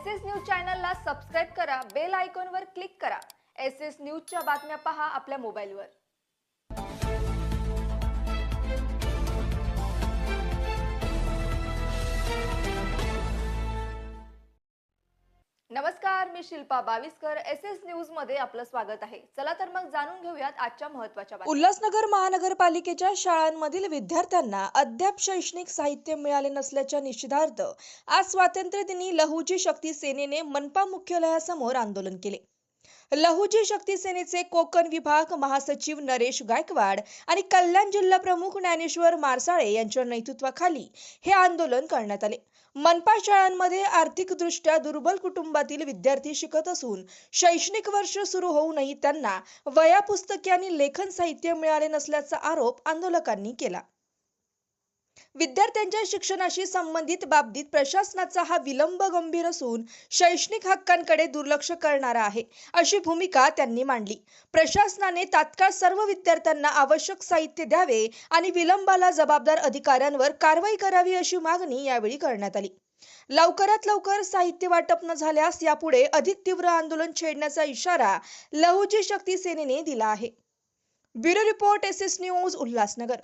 SS news चॅनलला subscribe करा, bell आयकॉनवर क्लिक करा। एसएस न्यूजच्या बातम्या पहा आपल्या मोबाईलवर। नमस्कार, मी शिल्पा बाविस्कर। एसएस न्यूज मध्ये आपलं स्वागत आहे। चला तर मग जाणून घेऊयात आजच्या महत्त्वाच्या बातम्या। उल्हासनगर महानगरपालिकेच्या शाळांमधील विद्यार्थ्यांना अद्याप शैक्षणिक साहित्य मिळाले नसल्याच्या निषेधार्थ आज स्वातंत्र्य दिनी लहुजी शक्ती सेनेने मनपा मुख्यालयासमोर आंदोलन केले। लहुजी शक्ती सेनेचे कोकण विभाग महासचिव नरेश गायकवाड आणि कल्याण जिल्हा प्रमुख ज्ञानेश्वर मारसाळे यांच्या नेतृत्वाखाली हे आंदोलन करण्यात आले। मनपा शाळांमध्ये आर्थिकदृष्ट्या दुर्बल कुटुंबातील विद्यार्थी शिकत असून शैक्षणिक वर्ष सुरू होऊनही त्यांना वह्या पुस्तके आणि लेखन साहित्य मिळाले नसल्याचा आरोप आंदोलकांनी केला। विद्यार्थ्यांच्या शिक्षणाशी संबंधित बाबतीत प्रशासनाचा हा विलंब गंभीर असून शैक्षणिक हक्कांकडे दुर्लक्ष करणारा आहे, अशी भूमिका त्यांनी मांडली। प्रशासनाने तात्काळ सर्व विद्यार्थ्यांना आवश्यक साहित्य द्यावे आणि विलंबाला जबाबदार अधिकाऱ्यांवर कारवाई करावी अशी मागणी यावेळी करण्यात आली। लवकरात लवकर साहित्य वाटप न झाल्यास यापुढे अधिक तीव्र आंदोलन छेडण्याचा इशारा लहुजी शक्ती सेनेने दिला आहे। Bureau report, SS news, Ulhasnagar.